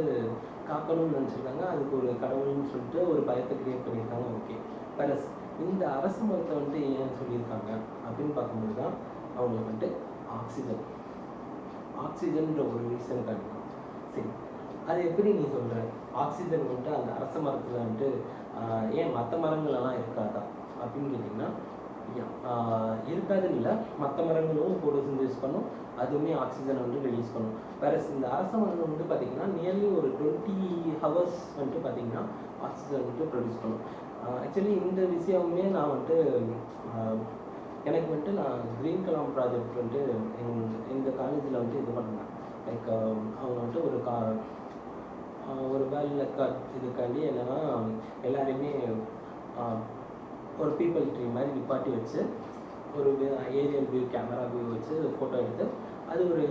காக்கணும்னு நினச்சிருக்காங்க. அதுக்கு ஒரு கடவுள்னு சொல்லிட்டு ஒரு பயத்தை கிரியேட் பண்ணியிருக்காங்க. ஓகே, ப்ளஸ் இந்த அரச மரத்தை வந்துட்டு ஏன் சொல்லியிருக்காங்க அப்படின்னு பார்க்கும்போது தான் அவங்களுக்கு வந்துட்டு ஆக்சிஜன்ற ஒரு ரீசன் காட்டணும். சரி, அது எப்படி நீ சொல்கிற? ஆக்சிஜன் வந்துட்டு அந்த அரச மரத்தில் வந்துட்டு ஏன் மற்ற மரங்களெல்லாம் இருக்காதா அப்படின்னு கேட்டிங்கன்னா, இருக்காதுன்னு இல்லை, மற்ற மரங்களும் ஃபோட்டோசிந்தசிஸ் பண்ணும், அதுவுமே ஆக்சிஜனை வந்து ரிலீஸ் பண்ணும். வேறு இந்த அரச மரம் வந்து பார்த்திங்கன்னா நியர்லி ஒரு 20 hours வந்துட்டு பார்த்திங்கன்னா ஆக்சிஜன் வந்துட்டு ப்ரொடியூஸ் பண்ணும். ஆக்சுவலி இந்த விஷயமுமே நான் வந்துட்டு எனக்கு வந்துட்டு நான் க்ரீன் கலாம் ப்ராஜெக்ட் வந்துட்டு இந்த காலேஜில் வந்துட்டு இது பண்ணேன். லைக் அவங்க வந்துட்டு ஒரு வேல்யூ இதுக்காண்டி என்னென்னா எல்லாரையுமே ஒரு பீப்பிள் ட்ரீ மாதிரி நிப்பாட்டி வச்சு ஒரு ஏரியல் வியூ, கேமரா வியூ வச்சு ஃபோட்டோ எடுத்து அது ஒரு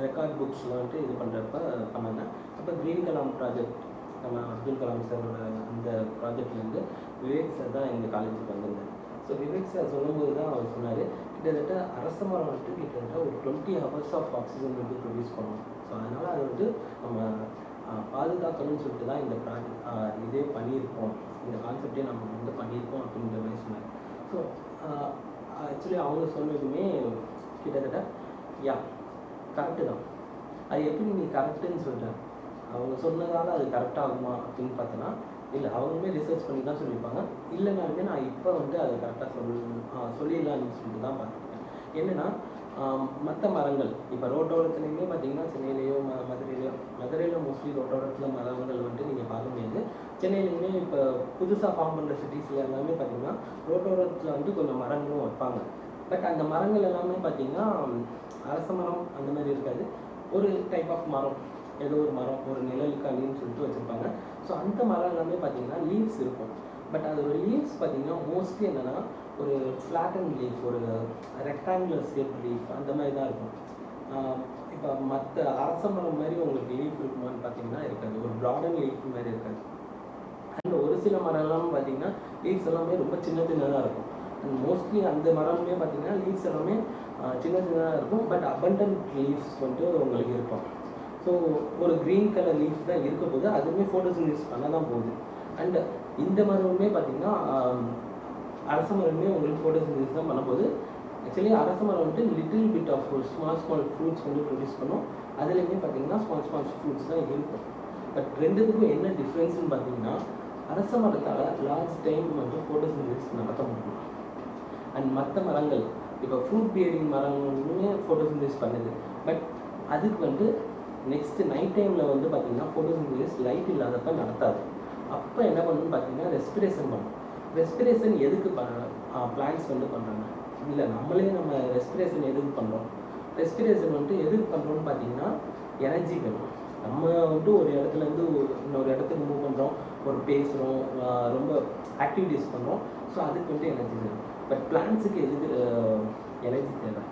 ரெக்கார்ட் புக்ஸில் வந்துட்டு இது பண்ணுறப்ப பண்ணாங்க. அப்போ க்ரீன் கலாம் ப்ராஜெக்ட் நம்ம அப்துல் கலாம் சாரோட அந்த ப்ராஜெக்ட்லேருந்து விவேக் சார் தான் எங்கள் காலேஜுக்கு வந்திருந்தார். ஸோ விவேக் சார் சொல்லும்போது தான் அவர் சொன்னார், கிட்டத்தட்ட அரச மரம் வந்துட்டு கிட்டத்தட்ட ஒரு 20 hours ஆஃப் ஆக்சிஜன் வந்து ப்ரொடியூஸ் பண்ணுவோம். ஸோ அதனால் அது வந்து நம்ம பாதுகாக்கணும்னு சொல்லிட்டு தான் இந்த ப்ராஜெக்ட் இதே பண்ணியிருக்கோம், இந்த கான்செப்டே நம்ம வந்து பண்ணியிருக்கோம் அப்படின்ற மாதிரி சொன்னார். ஸோ ஆக்சுவலி அவங்க சொன்னதுமே கிட்டத்தட்ட கரெக்டு தான். அது எப்படி நீ கரெக்டுன்னு சொல்கிறேன், அவங்க சொன்னதால் அது கரெக்டாகுமா அப்படின்னு பார்த்தோன்னா இல்லை, அவங்களுமே ரிசர்ச் பண்ணி தான் சொல்லியிருப்பாங்க. இல்லைனாலுமே நான் இப்போ வந்து அதை கரெக்டாக சொல்லிடலான்னு சொல்லிட்டு தான் பார்த்துருக்கேன். என்னென்னா மற்ற மரங்கள் இப்போ ரோட்டோரத்துலேயுமே பார்த்தீங்கன்னா சென்னையிலேயோ மதுரையில மோஸ்ட்லி ரோட்டோரத்தில் மரங்கள் வந்துட்டு நீங்கள் பார்க்க முடியாது. சென்னையிலையுமே இப்போ புதுசாக ஃபார்ம் பண்ணுற சிட்டிஸில் எல்லாமே பார்த்தீங்கன்னா ரோட்டோரத்தில் வந்து கொஞ்சம் மரங்களும் வைப்பாங்க. பட் அந்த மரங்கள் எல்லாமே பார்த்தீங்கன்னா அரச மரம் அந்த மாதிரி இருக்காது, ஒரு டைப் ஆஃப் மரம், ஏதோ ஒரு மரம் ஒரு நிழலுக்காண்டின்னு சொல்லிட்டு வச்சுருப்பாங்க. ஸோ அந்த மரம் எல்லாமே பார்த்தீங்கன்னா லீவ்ஸ் இருக்கும். பட் அதோட லீவ்ஸ் பார்த்தீங்கன்னா மோஸ்ட்லி என்னென்னா ஒரு ஃப்ளாட்டன் லீஃப், ஒரு ரெக்டாங்குலர் ஷேப் லீஃப் அந்த மாதிரி தான் இருக்கும். இப்போ மற்ற அரச மரம் மாதிரி உங்களுக்கு லீஃப் இருக்குமான்னு பார்த்தீங்கன்னா இருக்காது, ஒரு ப்ராடன் லீஃப் மாதிரி இருக்காது. அண்ட் ஒரு சில மரம்லாம் பார்த்தீங்கன்னா லீவ்ஸ் எல்லாமே ரொம்ப சின்னதாக இருக்கும். அண்ட் மோஸ்ட்லி அந்த மரமே பார்த்தீங்கன்னா லீவ்ஸ் எல்லாமே சின்னதாக இருக்கும். பட் அபண்டன்ட் லீவ்ஸ் வந்துட்டு உங்களுக்கு இருக்கும். ஸோ ஒரு க்ரீன் கலர் லீஃப் தான் இருக்க போது அதுவுமே ஃபோட்டோசிந்தசிஸ் பண்ண தான் போகுது. அண்ட் இந்த மரமுமே பார்த்திங்கன்னா அரச மரமே உங்களுக்கு ஃபோட்டோசிந்தசிஸ் தான் பண்ணும்போது ஆக்சுவலி அரச மரம் வந்துட்டு little bit of small fruits வந்து ப்ரொடியூஸ் பண்ணும். அதுலேயுமே பார்த்திங்கன்னா ஸ்மால் ஃப்ரூட்ஸ் தான் இருக்கும். பட் ரெண்டுத்துக்கும் என்ன டிஃப்ரென்ஸ்னு பார்த்தீங்கன்னா அரச மரத்தால் லார்ஜ் டைம் வந்து ஃபோட்டோசிந்தசிஸ் நடத்த முடியும். அண்ட் மற்ற மரங்கள் இப்போ ஃப்ரூட் பியரிங் மரங்களுமே ஃபோட்டோசிந்தசிஸ் பண்ணுது. பட் அதுக்கு வந்து நெக்ஸ்ட்டு நைட் டைமில் வந்து பார்த்திங்கன்னா ஃபோட்டோசிந்தசிஸ் லைட் இல்லாதப்ப நடத்தாது. அப்போ என்ன பண்ணணும்னு பார்த்தீங்கன்னா ரெஸ்பிரேஷன் பண்ணணும். ரெஸ்பிரேஷன் எதுக்கு பிளான்ட்ஸ் வந்து பண்ணுறாங்க? இல்லை நம்மளே நம்ம ரெஸ்பிரேஷன் எதுக்கு பண்ணுறோம்? ரெஸ்பிரேஷன் வந்துட்டு எதுக்கு பண்ணுறோம்னு பார்த்தீங்கன்னா எனர்ஜி வேணும். நம்ம வந்துட்டு ஒரு இடத்துலேருந்து இன்னொரு இடத்துக்கு மூவ் பண்ணுறோம், ஒரு பேசுகிறோம், ரொம்ப ஆக்டிவிட்டீஸ் பண்ணுறோம். ஸோ அதுக்கு வந்துட்டு எனர்ஜி வேணும். பட் பிளான்ட்ஸுக்கு எதுக்கு எனர்ஜி தேவை?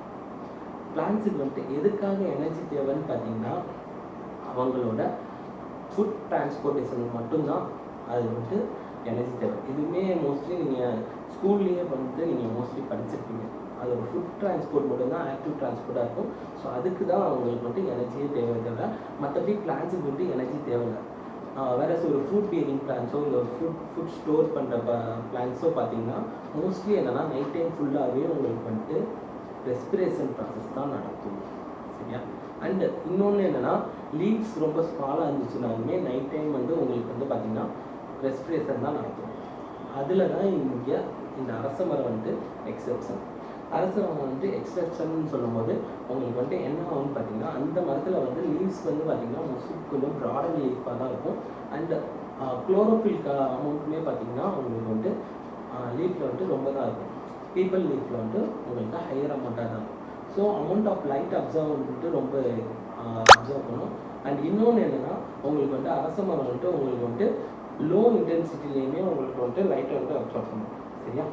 பிளான்ட்ஸுக்கு வந்துட்டு எதுக்காக எனர்ஜி தேவைன்னு பார்த்தீங்கன்னா அவங்களோட ஃபுட் டிரான்ஸ்போர்ட்டேஷன் மட்டும்தான் அது வந்துட்டு எனர்ஜி தேவை. இதுவுமே மோஸ்ட்லி நீங்கள் ஸ்கூல்லேயே வந்து நீங்கள் மோஸ்ட்லி படிச்சிருப்பீங்க. அது ஒரு ஃபுட் டிரான்ஸ்போர்ட் மட்டும்தான் ஆக்டிவ் டிரான்ஸ்போர்ட்டாக இருக்கும். ஸோ அதுக்கு தான் அவங்களுக்கு மட்டும் எனர்ஜியே தேவை தவிர மற்றபடி பிளான்ஸுக்கு வந்து எனர்ஜி தேவையில்லை. வேறு ஒரு ஃப்ரூட் பீரிங் பிளான்ஸோ இல்லை ஃபுட் ஸ்டோர் பண்ணுற பிளான்ஸோ பார்த்தீங்கன்னா மோஸ்ட்லி என்னென்னா நைட் டைம் ஃபுல்லாகவே உங்களுக்கு வந்துட்டு ரெஸ்பிரேஷன் ப்ராசஸ் தான் நடக்கும். சரியா? அண்டு இன்னொன்று என்னென்னா லீவ்ஸ் ரொம்ப ஸ்மாலாக இருந்துச்சுனாலுமே நைட் டைம் வந்து உங்களுக்கு வந்து பார்த்திங்கன்னா ரெஸ்பிரேஷன் தான் நடக்கும். அதில் தான் இங்கே இந்த அரச மரம் வந்துட்டு எக்ஸெப்ஷன். அரச மரம் வந்து எக்ஸெப்ஷன் சொல்லும்போது உங்களுக்கு வந்துட்டு என்ன ஆகும்னு பார்த்தீங்கன்னா அந்த மரத்தில் வந்து லீவ்ஸ் வந்து பார்த்திங்கன்னா மோஸ்ட்லி கொஞ்சம் ப்ராடர் லீஃபாக தான் இருக்கும். அண்ட் குளோரோஃபில் அமௌண்ட்டுமே பார்த்திங்கன்னா உங்களுக்கு வந்துட்டு லீஃபில் வந்துட்டு ரொம்ப தான் இருக்கும். பீப்பிள் லீஃபில் வந்துட்டு உங்களுக்கு ஹையர் அமௌண்ட்டாக தான் இருக்கும். So amount of light absorb வந்துட்டு ரொம்ப அப்சர்வ் பண்ணும். அண்ட் இன்னொன்று என்னென்னா உங்களுக்கு வந்துட்டு அரச மரம் வந்துட்டு உங்களுக்கு வந்துட்டு லோ இன்டென்சிட்டிலையுமே உங்களுக்கு வந்துட்டு லைட்டை வந்து அப்சர்வ் பண்ணும். சரியா?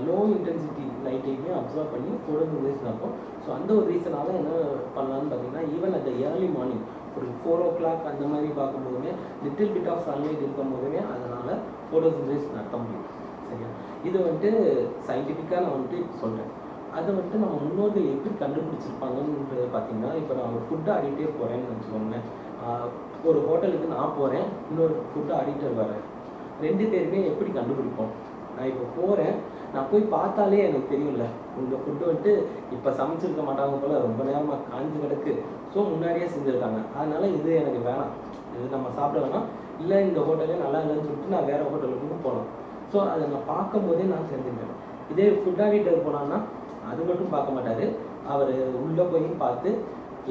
லோ இன்டென்சிட்டி லைட்டையுமே அப்சர்வ் பண்ணி ஃபோட்டோசிந்தசிஸ் நடக்கும். ஸோ அந்த ஒரு ரீசனால் என்ன பண்ணலான்னு பார்த்தீங்கன்னா ஈவன் அந்த ஏர்லி மார்னிங் ஒரு 4 o'clock அந்த மாதிரி பார்க்கும்போதுமே லிட்டில் பிட் ஆஃப் சன்லைட் இருக்கும் போதுமே அதனால் ஃபோட்டோசிந்தசிஸ் நடத்த முடியும். சரியா? இது வந்துட்டு சயின்டிஃபிக்காக நான் வந்துட்டு சொல்கிறேன். அதை வந்துட்டு நம்ம முன்னோர்கள் எப்படி கண்டுபிடிச்சிருப்பாங்கன்றது பார்த்தீங்கன்னா இப்போ நான் ஒரு ஃபுட்டு ஆடிட்டே போகிறேன்னு வச்சுக்கோங்களேன். ஒரு ஹோட்டலுக்கு நான் போகிறேன், இன்னொரு ஃபுட்டு ஆடிட்டர் வரேன். 2 பேருமே எப்படி கண்டுபிடிப்போம்? நான் இப்போ போகிறேன், நான் போய் பார்த்தாலே எனக்கு தெரியும்ல இந்த ஃபுட்டு வந்துட்டு இப்போ சமைச்சிருக்க மாட்டாங்க போல் ரொம்ப நேரமாக காஞ்சி கிடக்கு. ஸோ முன்னாடியே செஞ்சுருக்காங்க, அதனால் இது எனக்கு வேணாம், இது நம்ம சாப்பிட வேணாம், இல்லை இந்த ஹோட்டலே நல்லா இல்லைன்னு சொல்லிட்டு நான் வேறு ஹோட்டலுக்கு போகலாம். ஸோ அதை நான் பார்க்கும் போதே நான் செஞ்சுட்டேன். இதே ஃபுட் ஆடிட்டர் போனான்னா அது மட்டும் பார்க்க மாட்டார். அவர் உள்ளே போய் பார்த்து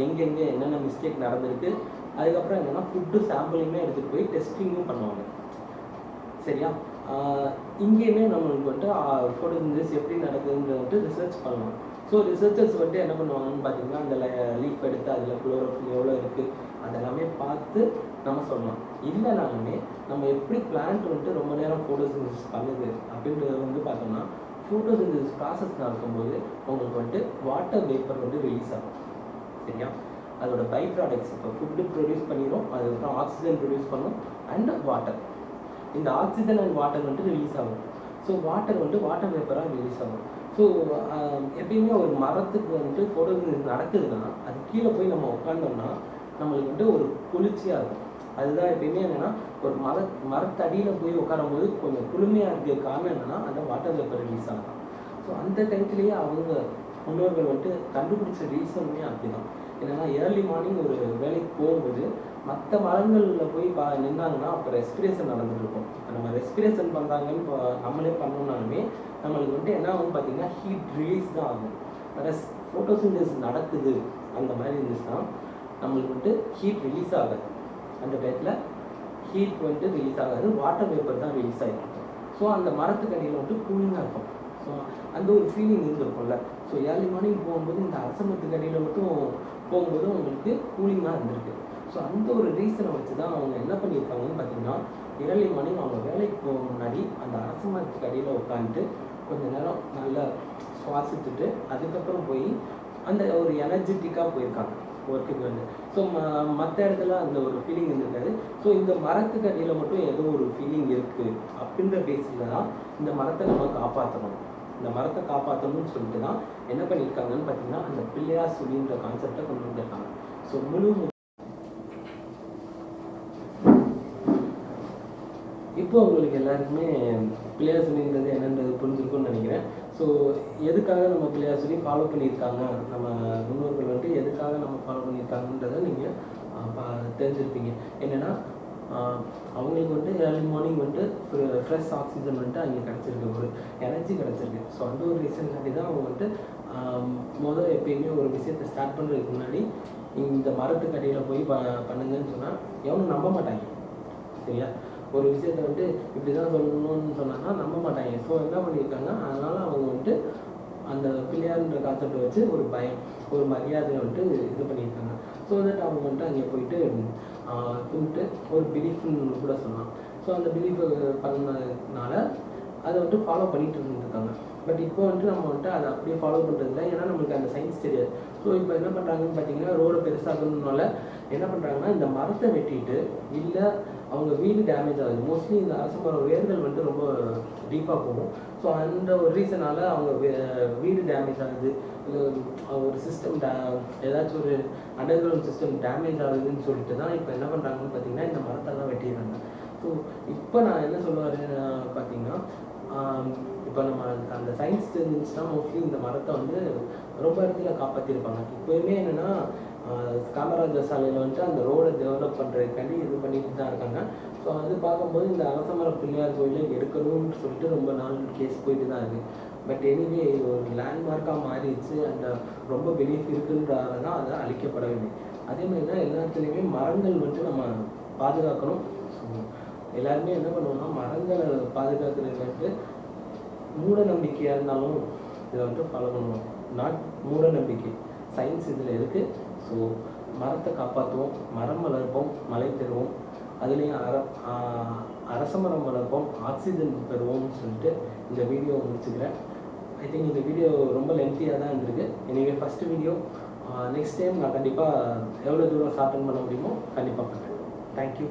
எங்கெங்கே என்னென்ன மிஸ்டேக் நடந்திருக்கு, அதுக்கப்புறம் என்னென்னா ஃபுட்டு சாம்பிளையுமே எடுத்துகிட்டு போய் டெஸ்டிங்கும் பண்ணுவாங்க. சரியா? இங்கேயுமே நம்மளுக்கு வந்துட்டு ஃபோட்டோசிந்தசிஸ் எப்படி நடக்குதுன்னு வந்துட்டு ரிசர்ச் பண்ணலாம். ஸோ ரிசர்ச்சர்ஸ் வந்துட்டு என்ன பண்ணுவாங்கன்னு பார்த்தீங்கன்னா அந்த லீஃப் எடுத்து அதில் குளோரோஃபில் எவ்வளோ இருக்குது அதெல்லாமே பார்த்து நம்ம சொல்லலாம். இல்லைனாலுமே நம்ம எப்படி பிளான்ட் வந்துட்டு ரொம்ப நேரம் ஃபோட்டோசிந்தசிஸ் பண்ணுது அப்படின்றத வந்து பார்த்தோம்னா ஃபோட்டோசிந்தசிஸ் ப்ராசஸ் நடக்கும்போது உங்களுக்கு வந்துட்டு வாட்டர் வேப்பர் வந்து ரிலீஸ் ஆகும். சரியா? அதோட பை ப்ராடக்ட்ஸ் இப்போ ஃபுட்டு ப்ரொடியூஸ் பண்ணிடும், அதுக்கப்புறம் ஆக்சிஜன் ப்ரொடியூஸ் பண்ணும் அண்ட் வாட்டர். இந்த ஆக்சிஜன் அண்ட் வாட்டர் வந்துட்டு ரிலீஸ் ஆகும். ஸோ வாட்டர் வந்துட்டு வாட்டர் வேப்பராக ரிலீஸ் ஆகும். ஸோ எப்பயுமே ஒரு மரத்துக்கு வந்துட்டு ஃபோட்டோசிந்தசிஸ் நடக்குதுன்னா அது கீழே போய் நம்ம உட்காந்தோம்னா நம்மளுக்கு வந்துட்டு ஒரு குளிர்ச்சியாக இருக்கும். அதுதான் எப்பயுமே என்னென்னா ஒரு மரத்தடியில் போய் உட்காரும்போது கொஞ்சம் குளுமையாக இருக்கிற காரணம் என்னென்னா அந்த வாட்டர் வேப்பர் ரிலீஸ் ஆகலாம். ஸோ அந்த டைத்துலேயே அவங்க முன்னோர்கள் வந்துட்டு கண்டுபிடிச்ச ரீசனுமே அப்படி தான். என்னென்னா ஏர்லி மார்னிங் ஒரு வேலைக்கு போகும்போது மற்ற மரங்களில் போய் நின்னாங்கன்னா அப்போ ரெஸ்பிரேஷன் நடந்துட்டு இருக்கும். இப்போ நம்ம ரெஸ்பிரேஷன் பண்ணுறாங்கன்னு இப்போ நம்மளே பண்ணோம்னாலுமே நம்மளுக்கு வந்துட்டு என்ன ஆகும்னு பார்த்தீங்கன்னா ஹீட் ரிலீஸ் தான் ஆகும். ப்ளஸ் ஃபோட்டோசிந்தசிஸ் நடக்குது அந்த மாதிரி இருந்துச்சுன்னா நம்மளுக்கு வந்துட்டு ஹீட் ரிலீஸ் ஆகாது. அந்த டயத்தில் ஹீட் வந்துட்டு ரிலீஸ் ஆகாது, வாட்டர் வேப்பர் தான் ரிலீஸ் ஆகிருக்கும். ஸோ அந்த மரத்துக்கு அடியில் வந்துட்டு கூலிங்காக இருக்கும். ஸோ அந்த ஒரு ஃபீலிங் இருந்திருக்கும்ல. ஸோ ஏர்லி மார்னிங் போகும்போது இந்த அரச மரத்துக்கு அடியில் மட்டும் போகும்போது உங்களுக்கு கூலிங்காக இருந்திருக்கு. ஸோ அந்த ஒரு ரீசனை வச்சு தான் அவங்க என்ன பண்ணியிருக்காங்கன்னு பார்த்தீங்கன்னா ஏர்லி மார்னிங் அவங்க வேலைக்கு போக முன்னாடி அந்த அரச மரத்துக்கு அடியில் உட்காந்துட்டு கொஞ்சம் நேரம் நல்லா சுவாசிச்சுட்டு அதுக்கப்புறம் போய் அந்த ஒரு எனர்ஜெட்டிக்காக போயிருக்காங்க ஒர்க்குக்கு வந்து. ஸோ மற்ற இடத்துல அந்த ஒரு ஃபீலிங் இருந்திருக்காது. ஸோ இந்த மரத்துக்கு அடியில் மட்டும் ஏதோ ஒரு ஃபீலிங் இருக்குது அப்படின்ற பேஸில் தான் இந்த மரத்தை நம்ம காப்பாற்றணும். இந்த மரத்தை காப்பாற்றணும்னு சொல்லிட்டு தான் என்ன பண்ணியிருக்காங்கன்னு பார்த்தீங்கன்னா அந்த பிள்ளையார் சுழின்ற கான்செப்டை கொண்டு வந்திருக்காங்க. ஸோ இப்போ உங்களுக்கு எல்லாருக்குமே பிள்ளையார் சுழின்றது என்னன்றது புரிஞ்சிருக்கும்னு நினைக்கிறேன். ஸோ எதுக்காக நம்ம பிள்ளையார் சுழி ஃபாலோ பண்ணியிருக்காங்க, நம்ம முன்னோர்கள் வந்துட்டு எதுக்காக நம்ம ஃபாலோ பண்ணியிருக்காங்கன்றதை நீங்கள் தெரிஞ்சிருப்பீங்க. என்னென்னா அவங்களுக்கு வந்துட்டு ஏர்லி மார்னிங் வந்துட்டு ஃப்ரெஷ் ஆக்சிஜன் வந்துட்டு அங்கே கிடச்சிருக்கு, ஒரு எனர்ஜி கிடச்சிருக்கு. ஸோ அந்த ஒரு ரீசன்காண்டி தான் அவங்க வந்துட்டு முதல் எப்பயுமே ஒரு விஷயத்தை ஸ்டார்ட் பண்ணுறதுக்கு முன்னாடி இந்த மரத்துக்கு அடியில் போய் பண்ணுங்கன்னு சொன்னால் எவனும் நம்ப மாட்டாங்க. சரியா? ஒரு விஷயத்த வந்துட்டு இப்படி தான் சொல்லணும்னு சொன்னாங்கன்னா நம்ப மாட்டாங்க. ஸோ என்ன பண்ணியிருக்காங்க, அதனால் அவங்க வந்துட்டு அந்த பிள்ளையார்ன்ற கான்செப்டை வச்சு ஒரு பயம், ஒரு மரியாதையை வந்துட்டு இது பண்ணியிருக்காங்க. ஸோ தட் அவங்க வந்துட்டு அங்கே போயிட்டு கும்பிட்டு ஒரு பிலீஃப்னு கூட சொல்லலாம். ஸோ அந்த பிலீஃப் பண்ணதுனால அதை வந்துட்டு ஃபாலோ பண்ணிட்டு இருந்துருக்காங்க. பட் இப்போ வந்துட்டு நம்ம வந்துட்டு அதை அப்படியே ஃபாலோ பண்ணுறதில்ல, ஏன்னா நம்மளுக்கு அந்த சயின்ஸ் தெரியாது. ஸோ இப்போ என்ன பண்ணுறாங்கன்னு பார்த்தீங்கன்னா ரோடை பெருசாகணுனால என்ன பண்ணுறாங்கன்னா இந்த மரத்தை வெட்டிட்டு இல்லை அவங்க வீடு டேமேஜ் ஆகுது. மோஸ்ட்லி இந்த அரச மரம் வேர்கள் வந்துட்டு ரொம்ப டீப்பாக போகும். ஸோ அந்த ஒரு ரீசனால் அவங்க வீடு டேமேஜ் ஆகுது, இல்லை ஒரு சிஸ்டம் ஏதாச்சும் ஒரு அண்டர் கிரவுண்ட் சிஸ்டம் டேமேஜ் ஆகுதுன்னு சொல்லிட்டு தான் இப்போ என்ன பண்ணுறாங்கன்னு பார்த்தீங்கன்னா இந்த மரத்தெல்லாம் வெட்டிடுறாங்க. ஸோ இப்போ நான் என்ன சொல்லுவாருன்னு பார்த்தீங்கன்னா, இப்போ நம்ம அந்த சயின்ஸ் தெரிஞ்சிச்சுன்னா மோஸ்ட்லி இந்த மரத்தை வந்து ரொம்ப இடத்துல காப்பாற்றிருப்பாங்க. இப்போயுமே என்னென்னா காமராஜர் சாலையில் வந்துட்டு அந்த ரோடை டெவலப் பண்ணுறதுக்காண்டி இது பண்ணிட்டு தான் இருக்காங்க. ஸோ அது பார்க்கும்போது இந்த அரசமர பிள்ளையார் கோயிலை எடுக்கணும்னு சொல்லிட்டு ரொம்ப நாள் கேஸ் போயிட்டு தான் இருக்குது. பட் எனிவே இது ஒரு லேண்ட்மார்க்காக மாறிடுச்சு. அந்த ரொம்ப பிலீஃப் இருக்குன்றாங்க அதை அழிக்கப்படவில்லை. அதேமாதிரி தான் எல்லா இடத்துலையுமே மரங்கள் வந்துட்டு நம்ம பாதுகாக்கணும். ஸோ எல்லாருமே என்ன பண்ணுவோம்னா மரங்களை பாதுகாக்கிறதுக்கு வந்துட்டு மூட நம்பிக்கையாக இருந்தாலும் இதை வந்துட்டு ஃபாலோ பண்ணுவோம். நாட் மூட நம்பிக்கை, சயின்ஸ் இதில் இருக்குது. ஸோ மரத்தை காப்பாற்றுவோம், மரம் வளர்ப்போம், மழை பெறுவோம், அதுலேயும் அரச மரம் வளர்ப்போம், ஆக்சிஜன் பெறுவோம்னு சொல்லிட்டு இந்த வீடியோ முடிச்சுக்கிறேன். ஐ திங்க் இந்த வீடியோ ரொம்ப லென்த்தியாக தான் இருந்திருக்கு. எனவே ஃபஸ்ட்டு வீடியோ. நெக்ஸ்ட் டைம் நான் கண்டிப்பாக எவ்வளோ தூரம் ஷார்டன் பண்ண முடியுமோ கண்டிப்பாக பண்ணுறேன். தேங்க்யூ.